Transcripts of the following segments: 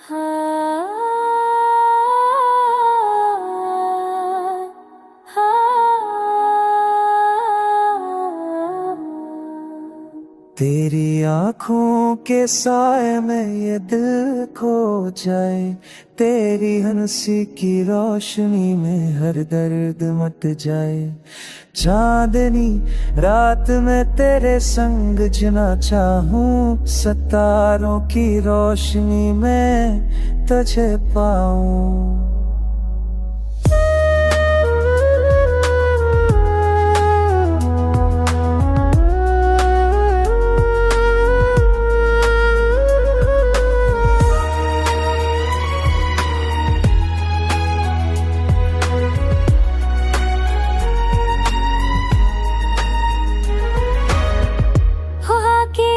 हाँ, हाँ, तेरी आँखों के साए में ये दिल खो जाए, तेरी हंसी की रोशनी में हर दर्द मट जाए। चांदनी रात में तेरे संग जीना चाहूं, सितारों की रोशनी में तुझे पाऊं।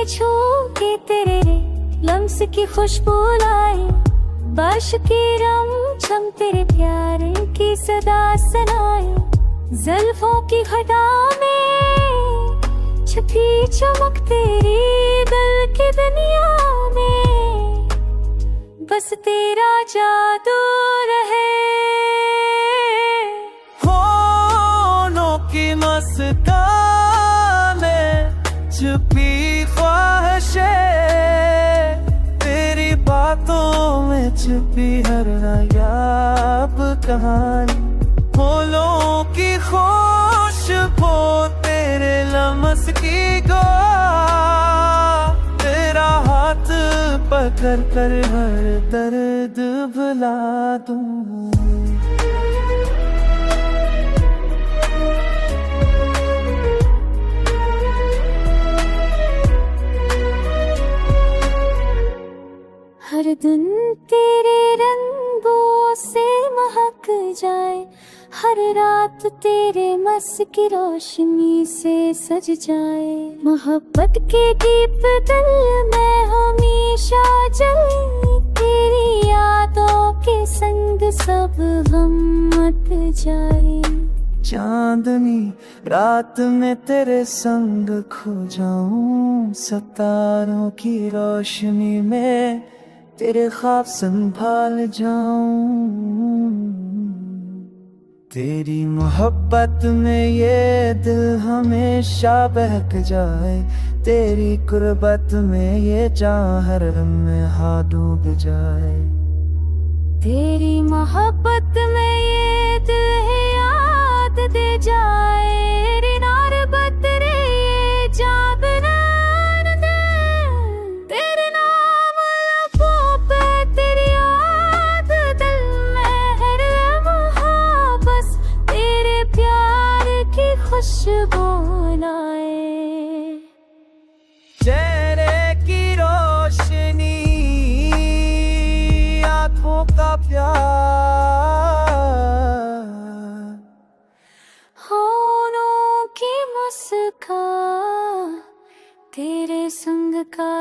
छू के तेरे लम्स की खुशबू लाए, बारिश की रमझम तेरे प्यार की सदा सुनाए। जुल्फों की घटा में छुपी चमक तेरी दिल की दुनिया में, बस तेरा जादू रहे। होठों की मुस्कान में छुपी तेरी बातों में छुपी हर नायाब कहानी, फूलों की खुशबू तेरे लम्स की गो, तेरा हाथ पकड़ कर हर दर्द भुला दूं। हर दिन तेरे रंगों से महक जाए, हर रात तेरे मस की रोशनी से सज जाए। मोहब्बत के दीप दिल में हमेशा जले, तेरी यादों के संग सब गम मट जाए। चांदनी रात में तेरे संग खो जाऊं, सितारों की रोशनी में तेरे ख्वाब संभाल जाऊं। तेरी मोहब्बत में ये दिल हमेशा बहक जाए, तेरी कुर्बत में ये जान हर में हाथ डूब जाए। तेरी मोहब्बत में ये दिल है याद दे जाए, रे नार बतरे ये जान बना दे। तेरे नाम लबों पे तेरी याद दिल में हर लम्हा, बस तेरे प्यार की खुशबू लाए। चेहरे की रोशनी, आँखों का प्यार, होठों की मुस्कान, तेरे संग का